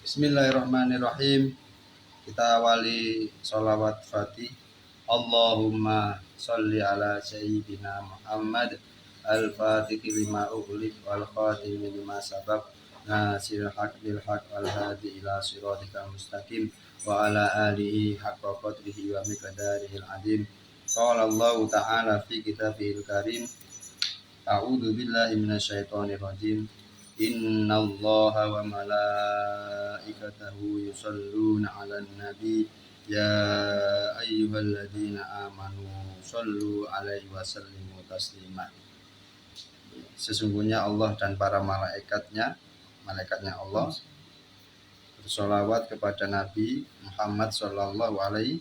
Bismillahirrahmanirrahim. Kita awali sholawat fatih. Allahumma sholli ala sayyidina Muhammad al-fatihi lima ughliq wal khatimi lima sabaq nasiril haq bil haq wal hadi ila siratikal mustaqim wa ala alihi haqqa qadrihi wa miqdarihil azim. Qala Allah ta'ala fi kitabihil karim. A'udzu billahi minasyaitonir rajim. Innallaha wa malaikatahu yusholluna 'alan nabi ya ayyuhalladzina amanu shollu 'alaihi wa sallimu taslima. Sesungguhnya Allah dan para malaikatnya Allah bersolawat kepada Nabi Muhammad sallallahu alaihi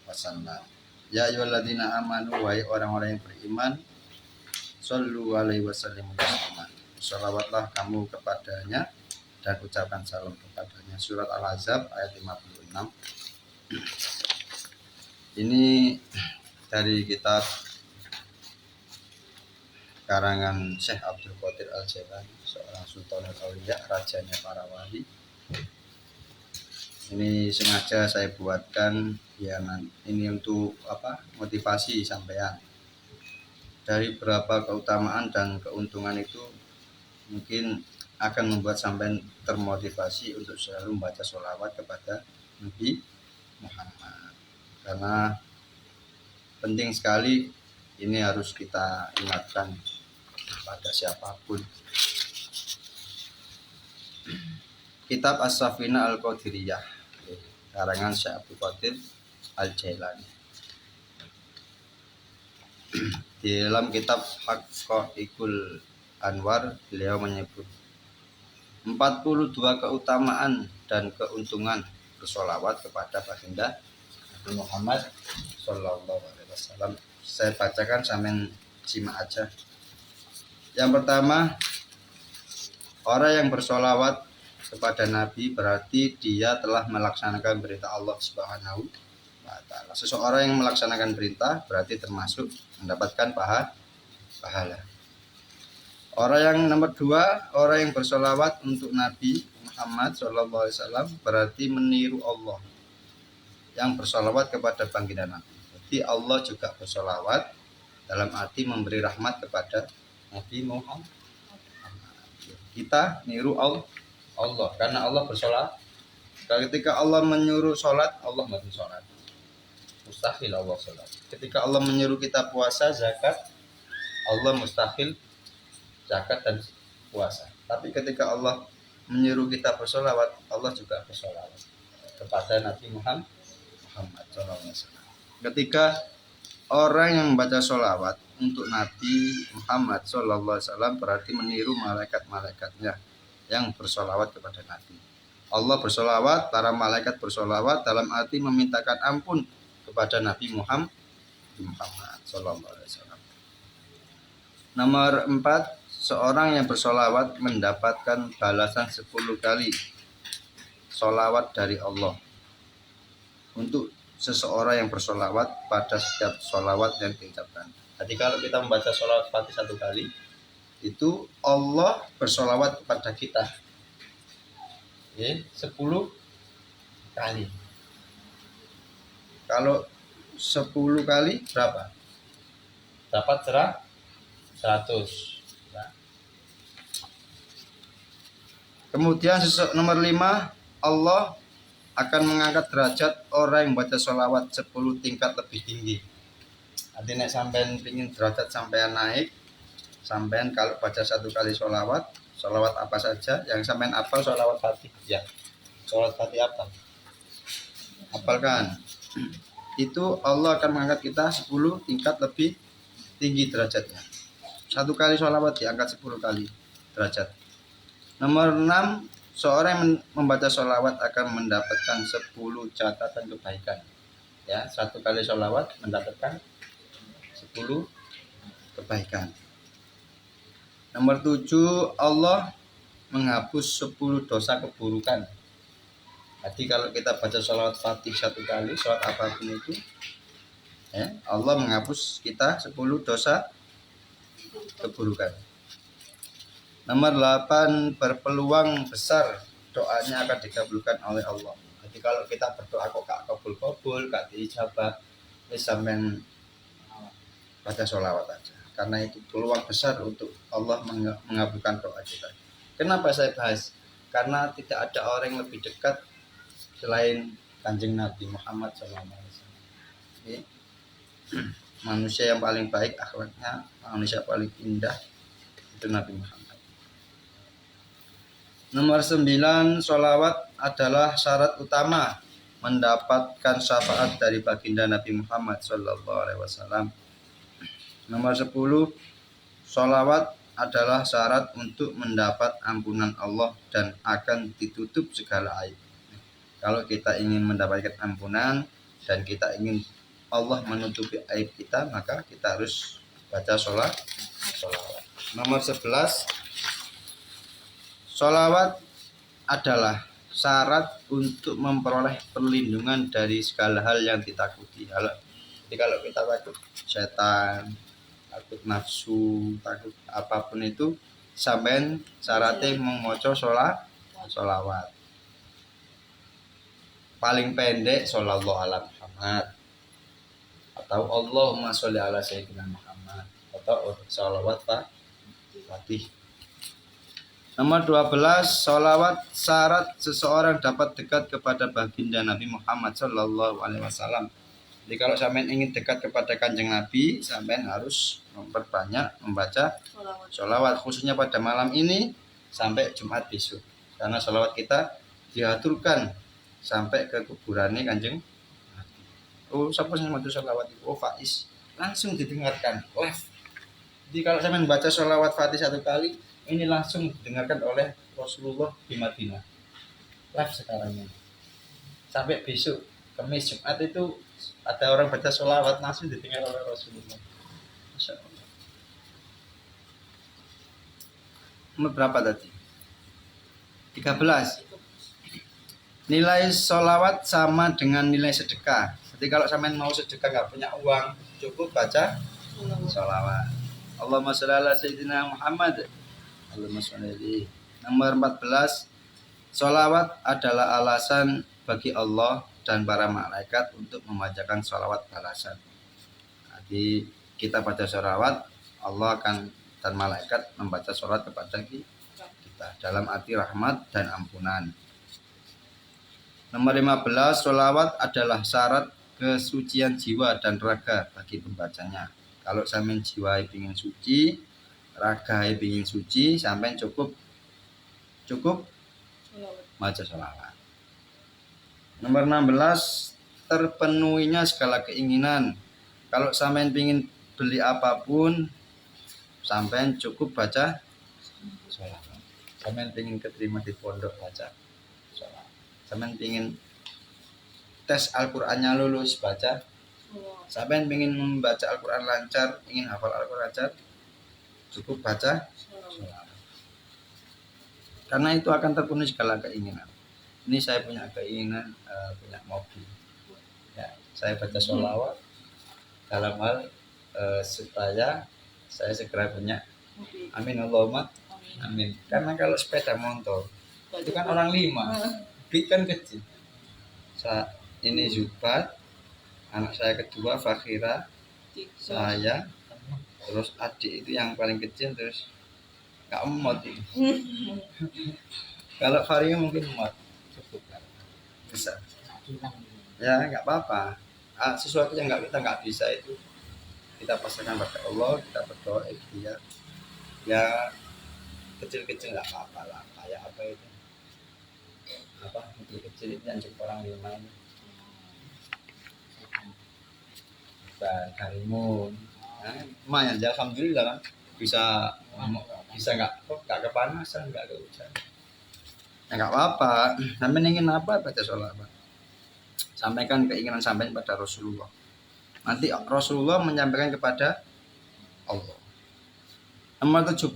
wasallam. Ya ayyuhalladzina amanu, wahai orang-orang yang beriman, shollu 'alaihi wa sallimu taslima. Sholawatlah kamu kepadanya dan ucapkan salam kepadanya. Surat Al-Ahzab ayat 56. Ini dari kitab karangan Syekh Abdul Qadir Al-Jailani, seorang Sultanul Auliya, rajanya para wali. Ini sengaja saya buatkan ya, ini untuk motivasi sampean. Dari berapa keutamaan dan keuntungan itu mungkin akan membuat sampean termotivasi untuk selalu membaca sholawat kepada Nabi Muhammad. Karena penting sekali, ini harus kita ingatkan pada siapapun. Kitab As-Safinah Al-Qadiriyah, karangan Syekh Abdul Qadir Al-Jailani. Di dalam kitab Haqqaiqul Anwar, beliau menyebut 42 keutamaan dan keuntungan bersolawat kepada baginda Nabi Muhammad Sallallahu Alaihi Wasallam. Saya bacakan, sampean simak aja. Yang pertama, orang yang bersolawat kepada Nabi berarti dia telah melaksanakan perintah Allah Subhanahu wa Ta'ala. Seseorang yang melaksanakan perintah berarti termasuk mendapatkan pahala. Orang yang nomor dua, orang yang bersolawat untuk Nabi Muhammad SAW berarti meniru Allah yang bersolawat kepada baginda Nabi. Jadi Allah juga bersolawat dalam arti memberi rahmat kepada Nabi Muhammad. Kita niru Allah karena Allah bersolawat. Ketika Allah menyuruh sholat, Allah mesti sholat. Mustahil Allah sholat. Ketika Allah menyuruh kita puasa, zakat, Allah mustahil zakat dan puasa. Tapi ketika Allah menyuruh kita bersolawat, Allah juga bersolawat kepada Nabi Muhammad SAW. Ketika orang yang membaca solawat untuk Nabi Muhammad SAW berarti meniru malaikat-malaikatnya yang bersolawat kepada Nabi. Allah bersolawat, para malaikat bersolawat dalam arti memintakan ampun kepada Nabi Muhammad SAW. Nomor 4, seorang yang bersolawat mendapatkan balasan 10 kali solawat dari Allah untuk seseorang yang bersolawat pada setiap solawat yang diucapkan. Jadi kalau kita membaca solawat Fatih 1 kali, itu Allah bersolawat kepada kita 10 kali. Kalau 10 kali berapa? Dapat 100. Kemudian nomor 5, Allah akan mengangkat derajat orang yang baca sholawat 10 tingkat lebih tinggi. Nanti nek sampean ingin derajat sampean naik, sampean kalau baca 1 kali sholawat apa saja yang sampean hafal, sholawat Fatih ya. Sholawat Fatih apa? Hafal kan? Itu Allah akan mengangkat kita 10 tingkat lebih tinggi derajatnya. 1 kali sholawat diangkat 10 kali derajat. Nomor 6, seorang yang membaca sholawat akan mendapatkan 10 catatan kebaikan. Ya, 1 kali sholawat mendapatkan 10 kebaikan. Nomor 7, Allah menghapus 10 dosa keburukan. Jadi kalau kita baca sholawat Fatih 1 kali, sholawat apapun itu, ya, Allah menghapus kita 10 dosa keburukan. Nomor 8, berpeluang besar doanya akan dikabulkan oleh Allah. Jadi kalau kita berdoa kok gak kabul-kabul, gak diijabah, wis sampean baca sholawat aja. Karena itu peluang besar untuk Allah mengabulkan doa kita. Kenapa saya bahas? Karena tidak ada orang yang lebih dekat selain Kanjeng Nabi Muhammad SAW. Manusia yang paling baik akhlaknya, manusia paling indah itu Nabi Muhammad. Nomor 9, sholawat adalah syarat utama mendapatkan syafaat dari baginda Nabi Muhammad SAW. Nomor 10, sholawat adalah syarat untuk mendapat ampunan Allah dan akan ditutup segala aib. Kalau kita ingin mendapatkan ampunan dan kita ingin Allah menutupi aib kita, maka kita harus baca sholawat. Nomor 11, sholawat adalah syarat untuk memperoleh perlindungan dari segala hal yang ditakuti. Jadi kalau kita takut setan, takut nafsu, takut apapun itu, sampean syaratnya membaca sholawat. Paling pendek shollallahu ala Muhammad, atau Allahumma sholli ala sayyidina Muhammad, atau sholawat Fatih. Nomor 12, sholawat syarat seseorang dapat dekat kepada baginda Nabi Muhammad Sallallahu Alaihi Wasallam. Jadi kalau sampean ingin dekat kepada Kanjeng Nabi, sampean harus memperbanyak membaca sholawat, khususnya pada malam ini sampai Jumat besok. Karena sholawat kita diaturkan sampai ke kuburannya Kanjeng Nabi. Oh, siapa yang membaca sholawat itu? Oh, Faiz. Langsung didengarkan live. Jadi kalau sampean baca sholawat Fatih 1 kali, ini langsung didengarkan oleh Rasulullah di Madinah. Live sekarang ini. Sampai besok Kamis Jumat itu ada orang baca sholawat langsung didengar oleh Rasulullah. Masya Allah. Nomor berapa tadi? 13. Nilai sholawat sama dengan nilai sedekah. Jadi kalau sampean mau sedekah nggak punya uang, cukup baca sholawat. Allahumma sholli ala sayyidina Muhammad. Allahumma sholli. Nomor 14, sholawat adalah alasan bagi Allah dan para malaikat untuk memanjatkan sholawat balasan. Jadi kita baca sholawat, Allah akan dan malaikat membaca sholawat kepada kita dalam arti rahmat dan ampunan. Nomor 15, sholawat adalah syarat kesucian jiwa dan raga bagi pembacanya. Kalau sampean jiwa ingin suci, raga ingin suci, sampean cukup baca sholawat. Nomor 16, terpenuhinya segala keinginan. Kalau sampean ingin beli apapun, sampean cukup baca sholawat. Sampean ingin keterima di pondok, baca sholawat. Sampean ingin tes Al-Qur'annya lulus, baca. Sampean ingin membaca Al-Qur'an lancar, ingin hafal Al-Qur'an lancar, cukup baca sholawat. Karena itu akan terpenuhi segala keinginan. Ini saya punya keinginan punya mobil. Ya, saya baca sholawat dalam hal supaya saya segera punya. Amin Allahumma amin. Karena kalau sepeda motor itu kan orang 5, bit kan kecil. Ini Zubat, anak saya kedua Fakhira, saya, terus adik itu yang paling kecil, terus nggak emot itu. Kalau Faria mungkin emot, cukup bisa. Ya nggak apa-apa. Sesuatu yang kita nggak bisa itu kita pasrahkan pada Allah, kita berdoa dia. Ya kecil-kecil nggak apa-apa lah. Kayak apa itu? Apa kecil-kecil itu yang cukup orang 5 ini. Dan Karimun, lumayan ya, alhamdulillah kan bisa nggak kepanasan, nggak kehujan. Ya nggak apa-apa. Sampai ingin apa baca sholawat. Sampaikan keinginan sampai pada Rasulullah. Nanti Rasulullah menyampaikan kepada Allah. Nomor 17,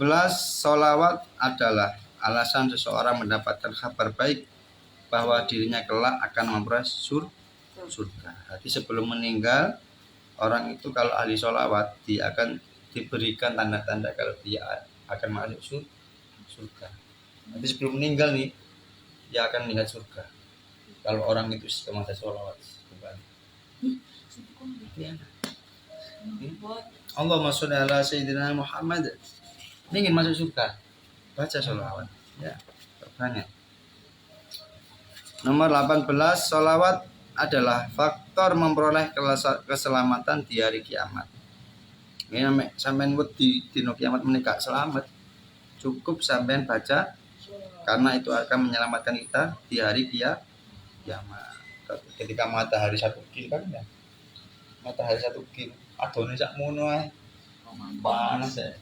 sholawat adalah alasan seseorang mendapatkan kabar baik bahwa dirinya kelak akan memperoleh surga. Jadi sebelum meninggal, orang itu kalau ahli sholawat, dia akan diberikan tanda-tanda kalau dia akan masuk surga. Nanti sebelum meninggal nih, dia akan melihat surga. Kalau orang itu istiqomah sholawat kembali. Ya. Allahumma sholli ala sayyidina Muhammad. Ingin masuk surga, baca sholawat. Ya, banyak. Nomor 18, sholawat adalah faktor memperoleh keselamatan di hari kiamat. Ini sampean wedi dino kiamat menika selamat. Cukup sampean baca karena itu akan menyelamatkan kita di hari kiamat. Ketika matahari 1 kilo kan ya. Matahari 1 kilo. Adone sak mono ae. Panas ya.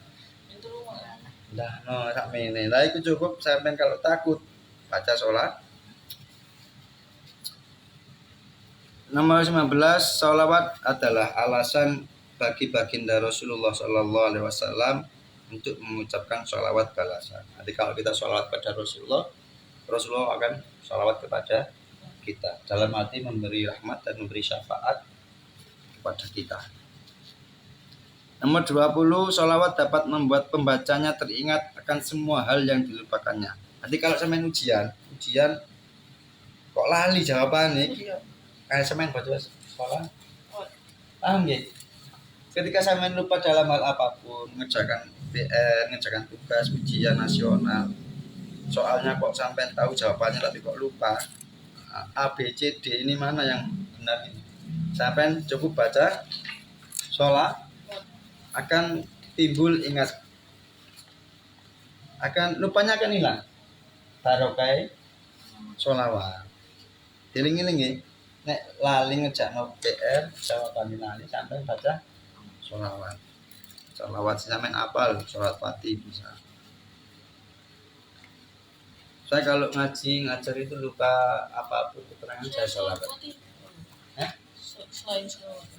Dah no sak mene. Lah iku cukup sampean kalau takut baca sholat. Nomor 19, sholawat adalah alasan bagi baginda Rasulullah Sallallahu Alaihi Wasallam untuk mengucapkan sholawat balasan. Jadi kalau kita sholawat pada Rasulullah, Rasulullah akan sholawat kepada kita. Dalam arti memberi rahmat dan memberi syafaat kepada kita. Nomor 20, sholawat dapat membuat pembacanya teringat akan semua hal yang dilupakannya. Nanti kalau sampean ujian kok lali jawabannya, kayak sampean baca sholat, paham nggih? Ketika sampean lupa dalam hal apapun, ngerjakan PR, ngerjakan tugas ujian nasional, soalnya kok sampean tahu jawabannya tapi kok lupa, A, B, C, D ini mana yang benar ini? Sampean cukup baca sholat, akan timbul ingat, akan lupanya akan hilang. Barokah sholawat. Diling-iling nek lali ngejakno PR, jawaban lali sampai baca sholawat. Sholawat sampean apal, sholat Fatih bisa. Saya kalau ngajar itu lupa apapun keterangan saya sholawat.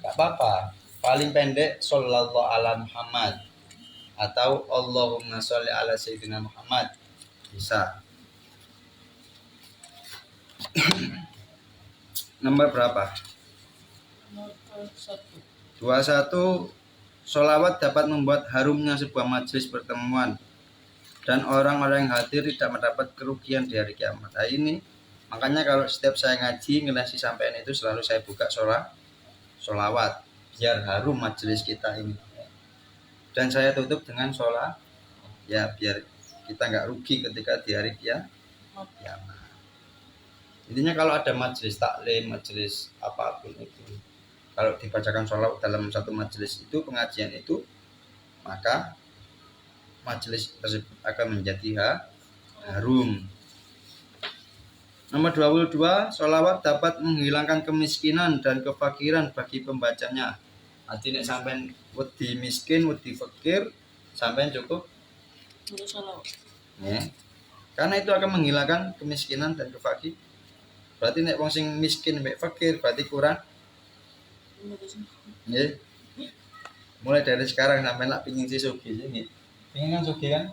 Gak apa-apa. Paling pendek sallallahu ala Muhammad atau Allahumma sholli ala sayyidina Muhammad bisa. Nomor berapa? Nomor 21. Sholawat dapat membuat harumnya sebuah majelis pertemuan dan orang-orang yang hadir tidak mendapat kerugian di hari kiamat. Nah ini makanya kalau setiap saya ngaji ngelasi sampean itu selalu saya buka sholawat biar harum majelis kita ini. Dan saya tutup dengan sholat ya biar kita nggak rugi ketika di hari kiamat. Intinya kalau ada majelis taklim, majelis apapun itu, kalau dibacakan sholawat dalam satu majelis itu, pengajian itu, maka majelis tersebut akan menjadi harum. Nomor 22, sholawat dapat menghilangkan kemiskinan dan kefakiran bagi pembacanya. Nanti nek sampean wedi miskin, wedi fakir, sampean cukup sholawat. Ya. Karena itu akan menghilangkan kemiskinan dan kefakiran. Berarti nek wong sing miskin mek fakir berarti kurang. Nggih. Mulai dari sekarang sampean lak pengin sugih nggih. Pengin kan sugih kan?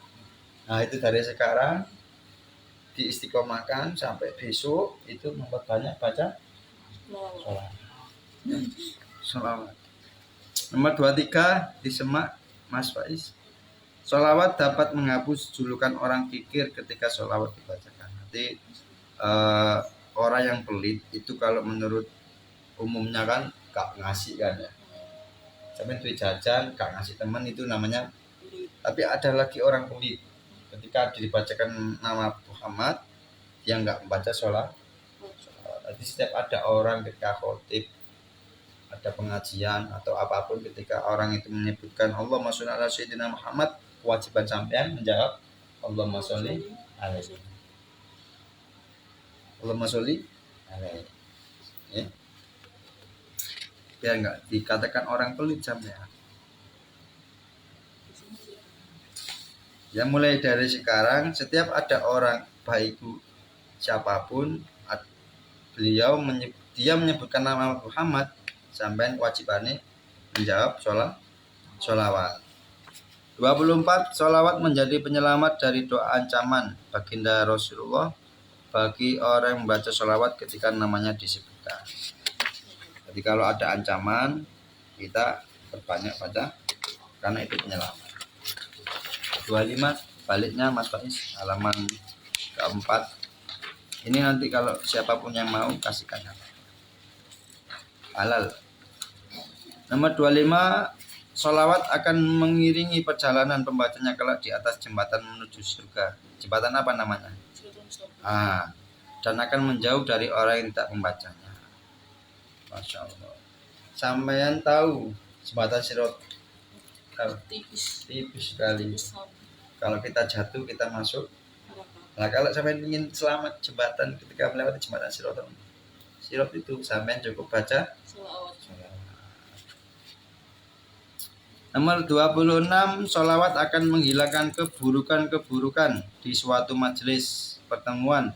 Nah, itu dari sekarang diistiqomahkan sampai besok itu memperbanyak baca sholawat. Nomor 23 disemak Mas Faiz. Sholawat dapat menghapus julukan orang kikir ketika sholawat dibacakan. Nanti orang yang pelit itu kalau menurut umumnya kan gak ngasih kan ya. Sampai duit jajan gak ngasih teman itu namanya. Tapi ada lagi orang pelit. Ketika dibacakan nama Muhammad yang nggak membaca sholat. Jadi setiap ada orang ketika khotib, ada pengajian atau apapun, ketika orang itu menyebutkan Allahumma sholli ala sayyidina Muhammad, kewajiban sampean menjawab Allahumma sholli alaihi. Allahumma sholli alaihi. Ya. Biar nggak dikatakan orang pelit sampean. Ya mulai dari sekarang setiap ada orang baik siapapun dia menyebutkan nama Muhammad sampai kewajibannya menjawab sholawat. 24 sholawat menjadi penyelamat dari doa ancaman baginda Rasulullah bagi orang yang membaca sholawat ketika namanya disebutkan. Jadi kalau ada ancaman kita berbanyak baca karena itu penyelamat. 25 baliknya Mas Faiz halaman keempat. Ini nanti kalau siapapun yang mau kasihkan halal. Nomor 25, sholawat akan mengiringi perjalanan pembacanya kelak di atas jembatan menuju surga. Jembatan apa namanya? Dan akan menjauh dari orang yang tidak membacanya. Masya Allah. Sampean tahu jembatan Sirat? Tipis sekali. Kalau kita jatuh kita masuk. Nah kalau sampean ingin selamat jembatan ketika melewati jembatan Sirat itu sampean cukup baca sholawat. Nomor 26, sholawat akan menghilangkan keburukan-keburukan di suatu majelis pertemuan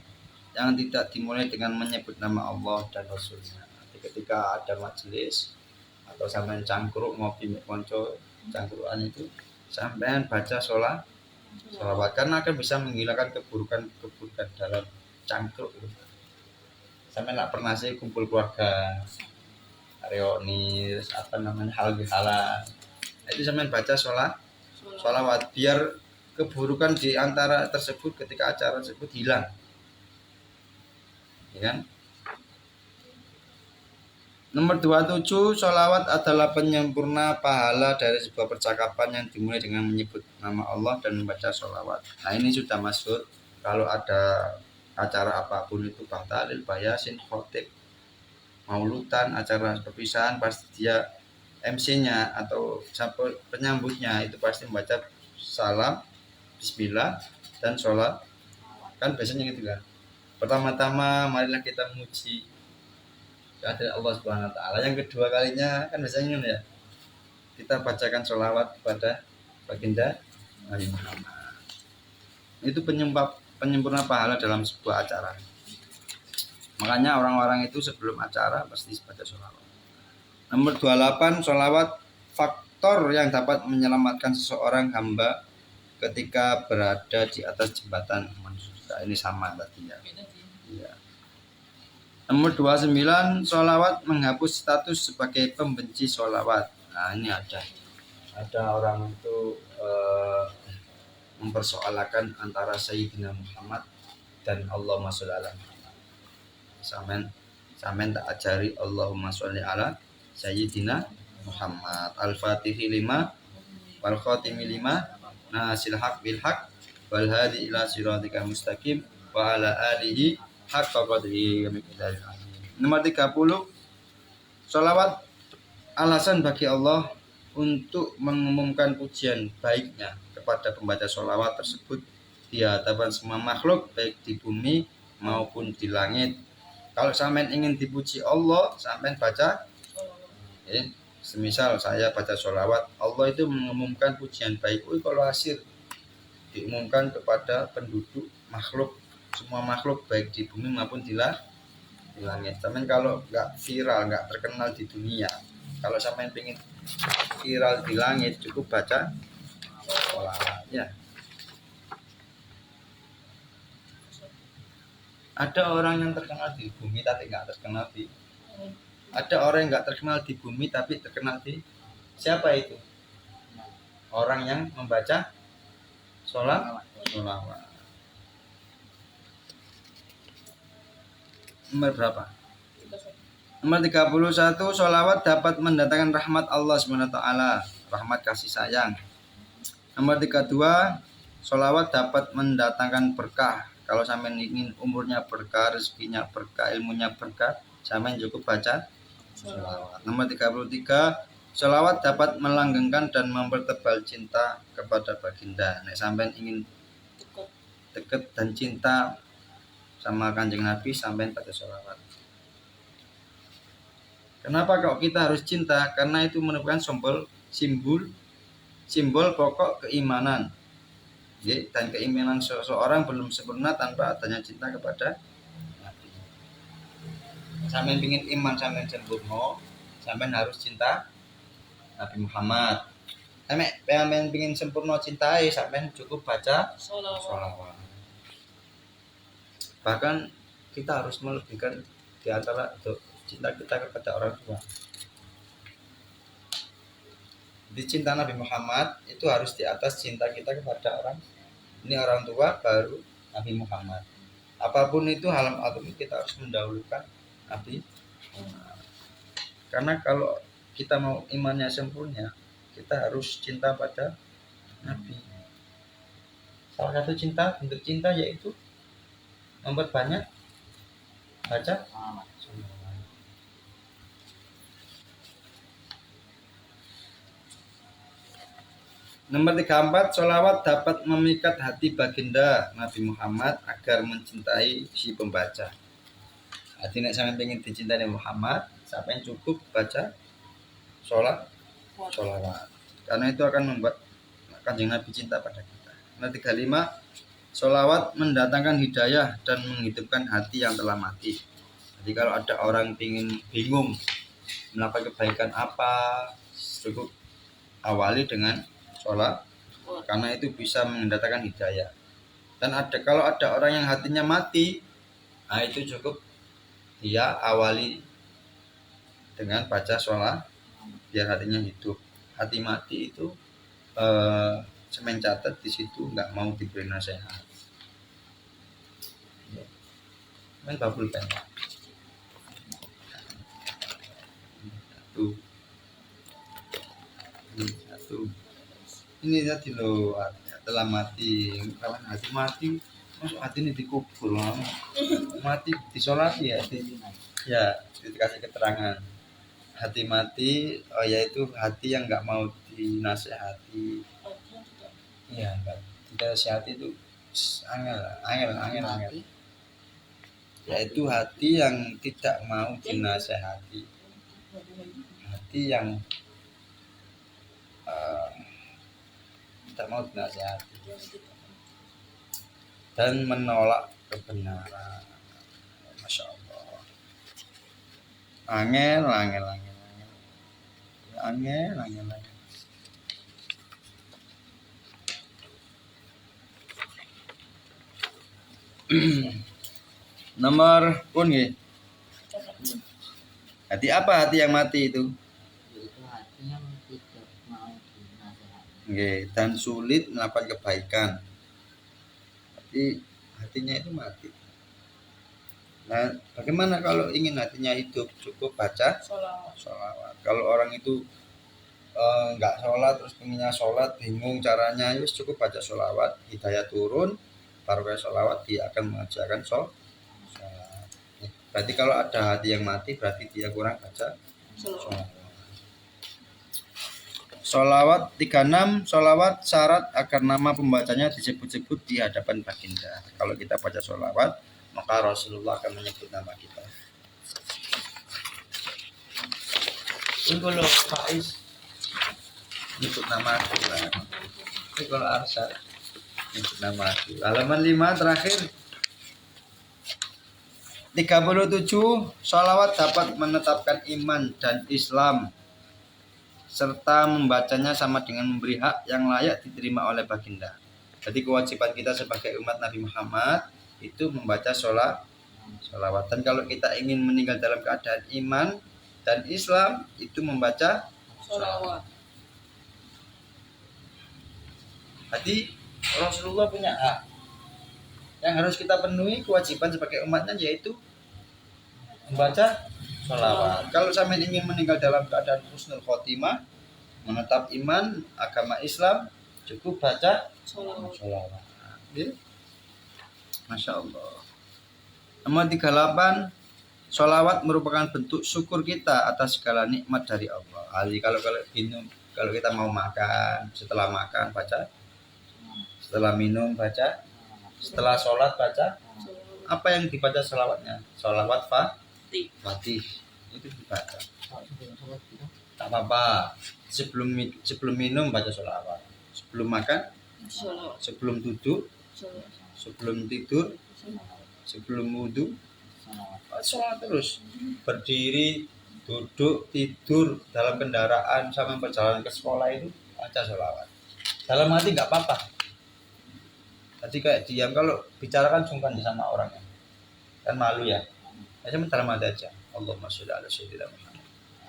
yang tidak dimulai dengan menyebut nama Allah dan Rasulnya. Ketika ada majelis atau sampean cangkruk ngopi mek konco cangkrukan itu sampean baca sholawat karena akan bisa menghilangkan keburukan dalam cangkruk itu. Sampean enggak pernah sih kumpul keluarga reuni halal itu sampean baca sholawat biar keburukan di antara tersebut ketika acara tersebut hilang, ya kan? Nomor 27, sholawat adalah penyempurna pahala dari sebuah percakapan yang dimulai dengan menyebut nama Allah dan membaca sholawat. Nah ini sudah masyhur kalau ada acara apapun itu tahlil, bayasin, khotib, maulutan, acara perpisahan pasti dia MC-nya atau penyambutnya itu pasti membaca salam, bismillah dan sholat. Kan biasanya gitu kan. Pertama-tama marilah kita memuji kehadirat Allah Subhanahu wa taala. Yang kedua kalinya kan biasanya ya. Kita bacakan sholawat kepada baginda Nabi Muhammad. Itu penyempurna pahala dalam sebuah acara. Makanya orang-orang itu sebelum acara pasti baca sholawat. Nomor 28, sholawat faktor yang dapat menyelamatkan seseorang hamba ketika berada di atas jembatan menuju surga. Ini sama tadi ya. Nomor 29, sholawat menghapus status sebagai pembenci sholawat. Nah ini ada orang itu mempersoalkan antara Sayyidina Muhammad dan Allahumma sholli ala Muhammad. Samen tak ajari Allahumma sholli ala Sayyidina Muhammad. Al-Fatihi 5 wal Khatimi 5 nasil haq bil haq wal hadi ila siratikal mustaqim wa ala alihi haqqa qadrihi. Nomor 30, sholawat alasan bagi Allah untuk mengumumkan pujian baiknya kepada pembaca sholawat tersebut di hadapan semua makhluk baik di bumi maupun di langit. Kalau sampean ingin dipuji Allah, sampean baca semisal saya baca sholawat, Allah itu mengumumkan pujian baik. Kalau hasil diumumkan kepada penduduk makhluk, semua makhluk baik di bumi maupun di langit. Sampean kalau nggak viral, nggak terkenal di dunia, kalau sampean pengen viral di langit, cukup baca sholawat ya. Ada orang yang terkenal di bumi tapi nggak terkenal di Ada orang yang nggak terkenal di bumi tapi terkenal di siapa itu? Orang yang membaca sholawat. Nomor berapa? Nomor 31, sholawat dapat mendatangkan rahmat Allah SWT, rahmat kasih sayang. Nomor 32, sholawat dapat mendatangkan berkah. Kalau sampean ingin umurnya berkah, rezekinya berkah, ilmunya berkah, sampean cukup baca sholawat. Nomor 33, sholawat dapat melanggengkan dan mempertebal cinta kepada baginda. Nek sampean ingin dekat dan cinta sama Kanjeng Nabi, sampean baca sholawat. Kenapa kok kita harus cinta? Karena itu merupakan simbol pokok keimanan. Dan keimanan seseorang belum sempurna tanpa adanya cinta kepada Nabi. Sampean ingin iman sampean sempurna, sampean harus cinta Nabi Muhammad. Sampean ingin sempurna cintai, sampean cukup baca sholawat. Bahkan kita harus melebihkan di antara cinta kita kepada orang tua. Di cinta Nabi Muhammad itu harus di atas cinta kita kepada orang tua baru Nabi Muhammad. apapun itu hal apapun kita harus mendahulukan Nabi. Karena kalau kita mau imannya sempurna, kita harus cinta pada Nabi. Salah satu cinta, bentuk cinta yaitu memperbanyak baca. Nomor 34, sholawat dapat memikat hati baginda Nabi Muhammad agar mencintai si pembaca. Hati nek sampeyan pengen dicintai Muhammad, sampeyan cukup baca sholawat. Karena itu akan membuat Kanjeng Nabi cinta pada kita. Nomor 35, sholawat mendatangkan hidayah dan menghidupkan hati yang telah mati. Jadi kalau ada orang bingung melakukan kebaikan apa, cukup awali dengan sholat, karena itu bisa mendatangkan hidayah. Dan kalau ada orang yang hatinya mati, nah itu cukup dia awali dengan baca sholat biar hatinya hidup. Hati mati itu semen catat di situ nggak mau diberi nasihat. Main babul kan? Satu. Ini tadi loh, telah mati. Kawan hati mati, masuk hati ini dikubur, mati disolati ya, dikasih keterangan. Hati mati, yaitu hati yang nggak mau dinasehati. Iya, nggak dinasehati itu angel. Yaitu hati yang tidak mau dinasehati, hati yang tidak mau dinasehati dan menolak kebenaran. Masya Allah. Angel. Nomor pun ya. Hati apa hati yang mati itu? Dan sulit melakukan kebaikan. Jadi hatinya itu mati. Nah, bagaimana kalau ingin hatinya hidup? Cukup baca sholawat. Kalau orang itu nggak sholat terus pengennya sholat bingung caranya, ya cukup baca sholawat, hidayah turun, baru kayak sholawat dia akan mengajarkan sholat. Berarti kalau ada hati yang mati berarti dia kurang baca sholawat. Sholawat 36, sholawat syarat agar nama pembacanya disebut-sebut di hadapan baginda. Kalau kita baca sholawat, maka Rasulullah akan menyebut nama kita. Ini kalau Faiz nyebut nama kita. Ini kalau Arsyad nyebut nama kita. Halaman 5 terakhir. 37, sholawat dapat menetapkan iman dan Islam serta membacanya sama dengan memberi hak yang layak diterima oleh baginda. Jadi kewajiban kita sebagai umat Nabi Muhammad itu membaca sholawat. Dan kalau kita ingin meninggal dalam keadaan iman dan Islam itu membaca sholawat. Jadi Rasulullah punya hak yang harus kita penuhi, kewajiban sebagai umatnya yaitu membaca sholawat. Kalau sampai ingin meninggal dalam keadaan husnul khotimah, menetap iman, agama Islam, cukup baca sholawat. Masya Allah. Nomor 38, sholawat merupakan bentuk syukur kita atas segala nikmat dari Allah. Jadi kalau kita mau makan, setelah makan baca, setelah minum baca, setelah sholat baca. Apa yang dibaca sholawatnya? Sholawat Fatih itu dibaca. Tak apa-apa. Sebelum minum baca sholawat. Sebelum makan, sebelum duduk, sebelum tidur, sebelum wudhu, sholawat terus. Berdiri, duduk, tidur, dalam kendaraan, sampai perjalanan ke sekolah itu baca sholawat. Dalam hati nggak apa-apa. Tadi kayak diam, kalau bicara kan sungkan sama orangnya, kan malu ya. Cuma dalam hati aja. Allahumma sholli ala sayyidina Muhammad.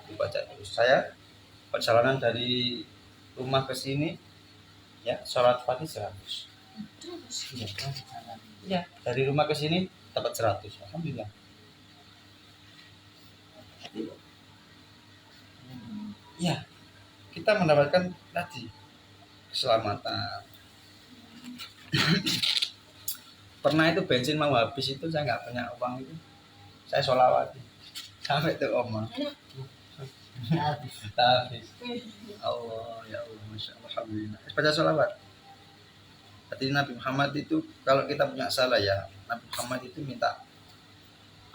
Dibaca terus. Saya perjalanan dari rumah ke sini ya sholat Fatih 100. Ya, dari rumah ke sini dapat 100. Alhamdulillah. Ya, kita mendapatkan tadi keselamatan. Pernah itu bensin mau habis itu saya nggak punya uang itu, saya sholawat sampai ke oma. Habis. Allah ya Allah, masya Allah, alhamdulillah. Baca sholawat. Berarti Nabi Muhammad itu kalau kita punya salah ya, Nabi Muhammad itu minta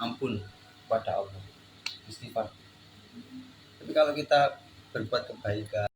ampun kepada Allah, istighfar. Tapi kalau kita berbuat kebaikan